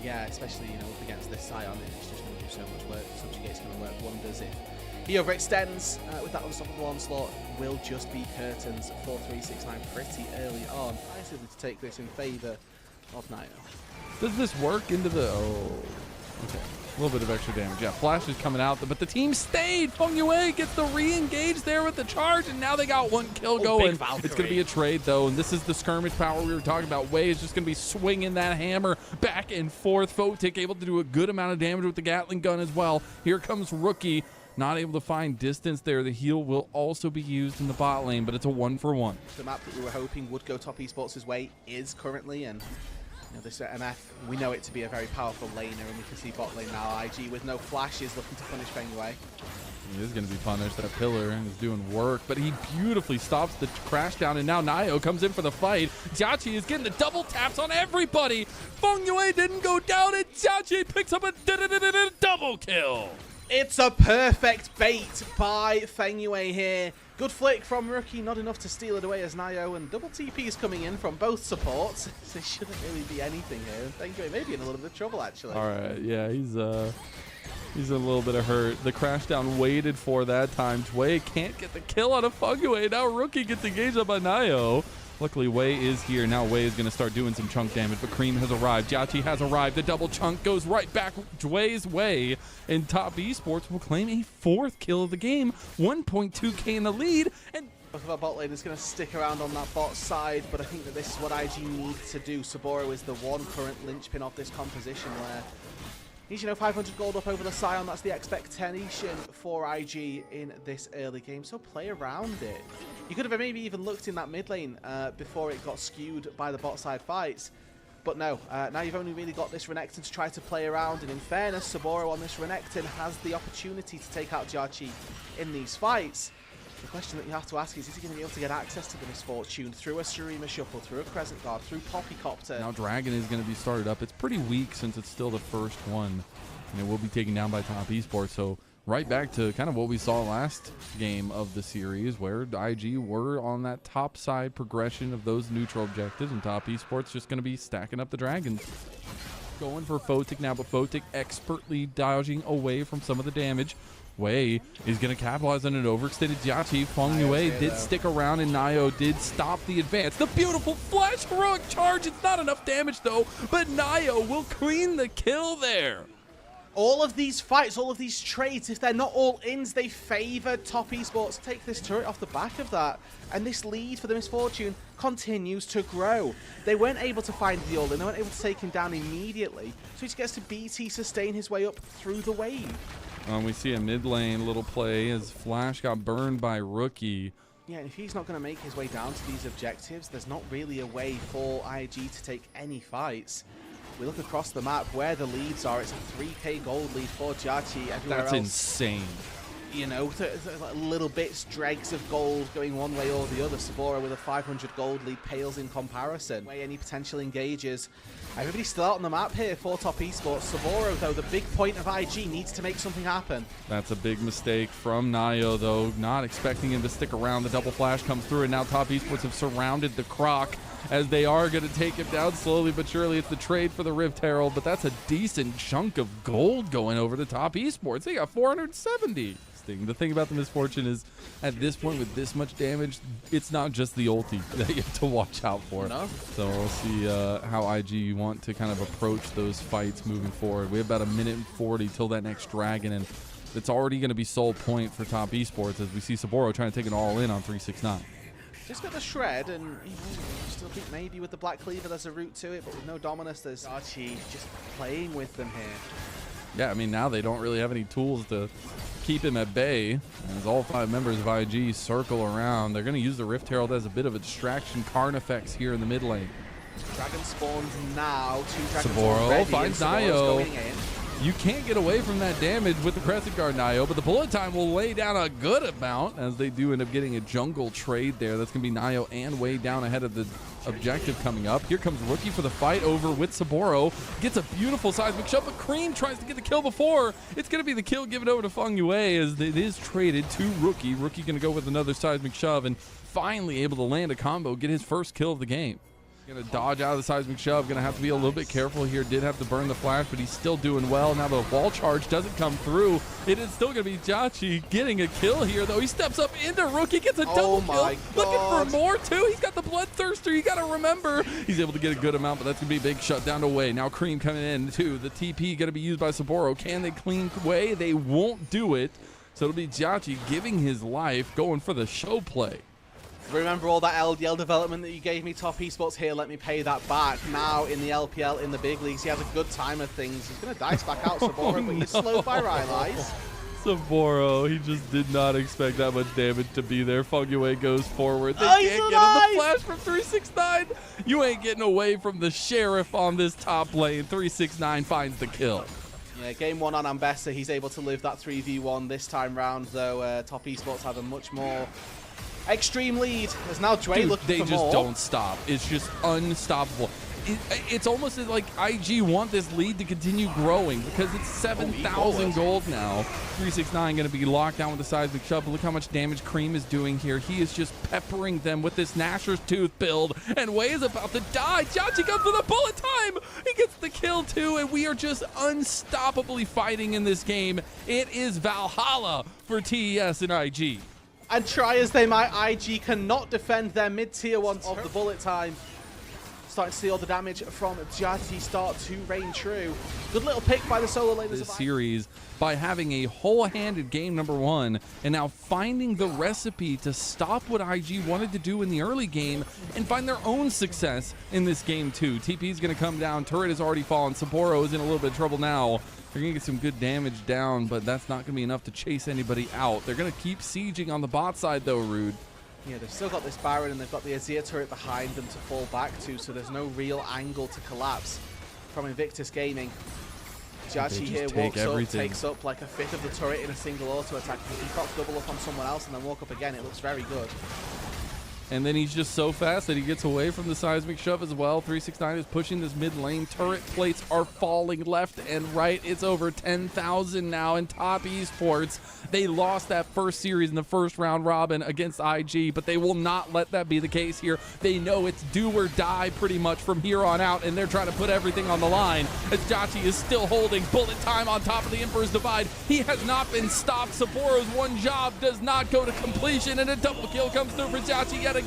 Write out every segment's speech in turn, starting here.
Yeah, especially, you know, up against this Scion, it's just going to do so much work. Subjugate's going to work wonders if he overextends with that unstoppable onslaught. Will just be curtains for 369 pretty early on. Decisively to take this in favour of Nio. Does this work into the... Oh, okay. A little bit of extra damage. Yeah, Flash is coming out, but the team stayed. Feng Yue gets the re-engage there with the charge, and now they got one kill going. It's going to be a trade, though, and this is the skirmish power we were talking about. Wei is just going to be swinging that hammer back and forth. Photic able to do a good amount of damage with the Gatling gun as well. Here comes Rookie. Not able to find distance there. The heal will also be used in the bot lane, but it's a 1-for-1. The map that we were hoping would go top esports' way is currently, and you know, this MF, we know it to be a very powerful laner, and we can see bot lane now. IG with no flashes looking to punish Feng Yue. He is going to be punished. That pillar is doing work, but he beautifully stops the crash down, and now Nio comes in for the fight. Jiaqi is getting the double taps on everybody. Feng Yue didn't go down, and Jiaqi picks up a double kill. It's a perfect bait by Feng Yue here. Good flick from Rookie, not enough to steal it away as Nio, and double TP is coming in from both supports. So there shouldn't really be anything here. And Feng Yue may be in a little bit of trouble, actually. All right, yeah, he's in a little bit of hurt. The crash down waited for that time. Wei can't get the kill out of Feng Yue. Now Rookie gets engaged up by Nio. Luckily, Wei is here. Now Wei is going to start doing some chunk damage, but Cream has arrived. Jiaqi has arrived. The double chunk goes right back Wei's way, and Top Esports will claim a 4th kill of the game. 1.2k in the lead, and both of our bot lane is going to stick around on that bot side, but I think that this is what IG needs to do. Saburo is the one current linchpin of this composition where he's, you know, 500 gold up over the Scion. That's the expectation for IG in this early game, so play around it. You could have maybe even looked in that mid lane before it got skewed by the bot side fights. But no, now you've only really got this Renekton to try to play around, and in fairness, Saburo on this Renekton has the opportunity to take out Jiaqi in these fights. The question that you have to ask is he going to be able to get access to the Misfortune through a Shurima Shuffle, through a Crescent Guard, through Poppycopter? Now Dragon is going to be started up. It's pretty weak since it's still the first one, and it will be taken down by Top Esports. So right back to kind of what we saw last game of the series, where IG were on that top side progression of those neutral objectives, and Top Esports just going to be stacking up the Dragons. Going for Photic now, but Photic expertly dodging away from some of the damage. Wei is going to capitalize on an overextended Jiaqi. Feng Yue did stick around, and Nio did stop the advance. The beautiful flash heroic charge. It's not enough damage, though, but Nio will clean the kill there. All of these fights, all of these trades, if they're not all ins, they favor Top Esports. Take this turret off the back of that, and this lead for the Misfortune continues to grow. They weren't able to find the all-in, they weren't able to take him down immediately, so he just gets to BT sustain his way up through the wave. We see a mid lane little play as Flash got burned by Rookie. Yeah, and if he's not going to make his way down to these objectives, there's not really a way for IG to take any fights. We look across the map where the leads are. It's a 3k gold lead for Jiaqi. Everywhere That's else, insane. You know, little bits, dregs of gold going one way or the other. Saburo with a 500 gold lead pales in comparison. Any potential engages. Everybody's still out on the map here for Top Esports. Saburo, though, the big point of IG, needs to make something happen. That's a big mistake from Nio, though. Not expecting him to stick around. The double flash comes through, and now Top Esports have surrounded the Croc, as they are going to take him down slowly but surely. It's the trade for the Rift Herald, but that's a decent chunk of gold going over to Top Esports. They got 470. The thing about the Misfortune is, at this point with this much damage, it's not just the ulti that you have to watch out for. No. So we'll see how IG want to kind of approach those fights moving forward. We have about 1:40 till that next Dragon, and it's already going to be sole point for Top Esports as we see Saburo trying to take it all in on 369. Just got the shred, and you still think maybe with the Black Cleaver there's a route to it, but with no Dominus, there's Archie just playing with them here. Yeah, I mean, now they don't really have any tools to keep him at bay, as all 5 members of IG circle around. They're going to use the Rift Herald as a bit of a distraction. Carnifex here in the mid lane. Dragon spawns now. 2 dragons Saburo already, finds Nio. You can't get away from that damage with the Crescent Guard, Nio, but the bullet time will lay down a good amount, as they do end up getting a jungle trade there. That's going to be Nio and Wei down ahead of the objective coming up. Here comes Rookie for the fight over with Saburo. Gets a beautiful seismic shove, but Cream tries to get the kill before. It's going to be the kill given over to Feng Yue, as it is traded to Rookie. Rookie going to go with another seismic shove, and finally able to land a combo, get his first kill of the game. Gonna dodge out of the seismic shove. Gonna have to be a little bit careful here. Did have to burn the flash, but he's still doing well. Now the wall charge doesn't come through. It is still gonna be Jachi getting a kill here, though. He steps up into Rookie, gets a double kill. Looking for more, too. He's got the Bloodthirster. You gotta remember. He's able to get a good amount, but that's gonna be a big shutdown away. Now Cream coming in, too. The TP gonna be used by Saboro. Can they clean away? They won't do it. So it'll be Jachi giving his life, going for the show play. Remember all that LDL development that you gave me, Top Esports? Here, let me pay that back. Now in the LPL, in the big leagues, he has a good time of things. He's going to dice back out Saboro, but he's slowed by Rylai's. Saboro, he just did not expect that much damage to be there. Fugway goes forward. They can't get on the flash from 369. You ain't getting away from the Sheriff on this top lane. 369 finds the kill. Yeah, game one on Ambessa, he's able to live that 3v1 this time round, though Top Esports have a much more extreme lead. There's now Dre looking for more. They just don't stop. It's just unstoppable. It's almost like IG want this lead to continue growing because it's 7,000 gold now. 369 going to be locked down with the seismic shove. Look how much damage Cream is doing here. He is just peppering them with this Gnasher's Tooth build, and Wei is about to die. Jachi comes with a bullet time. He gets the kill too, and we are just unstoppably fighting in this game. It is Valhalla for TES and IG. And try as they might, IG cannot defend their mid-tier one of the bullet time. Starting to see all the damage from Jachi start to reign true. Good little pick by the solo laners. This series by having a whole-handed game number one and now finding the recipe to stop what IG wanted to do in the early game and find their own success in this game too. TP is going to come down. Turret has already fallen. Saboro is in a little bit of trouble now. They're going to get some good damage down, but that's not going to be enough to chase anybody out. They're going to keep sieging on the bot side though, Rude. Yeah, they've still got this Baron and they've got the Azir turret behind them to fall back to, so there's no real angle to collapse from Invictus Gaming. Jachi here walks up, takes up like a fifth of the turret in a single auto attack. If he pops double up on someone else and then walk up again, it looks very good. And then he's just so fast that he gets away from the seismic shove as well. 369 is pushing this mid lane. Turret plates are falling left and right. It's over 10,000 now in Top Esports. They lost that first series in the first round robin against IG, but they will not let that be the case here. They know it's do or die pretty much from here on out, and they're trying to put everything on the line as Jachi is still holding bullet time on top of the Emperor's Divide. He has not been stopped. Saboro's one job does not go to completion, and a double kill comes through for Jachi yet again.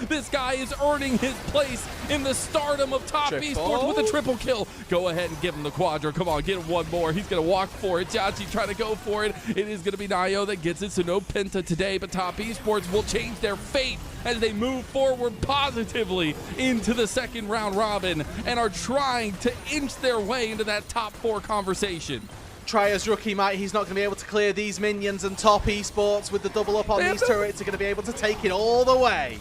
This guy is earning his place in the stardom of Top Esports with a triple kill. Go ahead and give him the quadra. Come on, get him one more. He's going to walk for it. Jachi trying to go for it. It is going to be Nayo that gets it, so no Penta today, but Top Esports will change their fate as they move forward positively into the second round robin and are trying to inch their way into that top four conversation. Try as Rookie might, he's not going to be able to clear these minions, and Top Esports with the double up on these turrets are going to be able to take it all the way.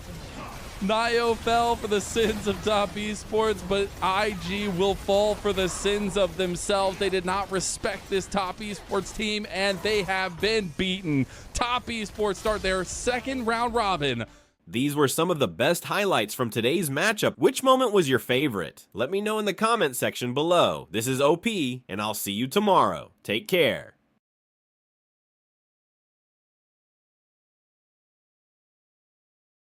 Nayo fell for the sins of Top Esports, but IG will fall for the sins of themselves. They did not respect this Top Esports team, and they have been beaten. Top Esports start their second round robin. These were some of the best highlights from today's matchup. Which moment was your favorite? Let me know in the comment section below. This is OP, and I'll see you tomorrow. Take care.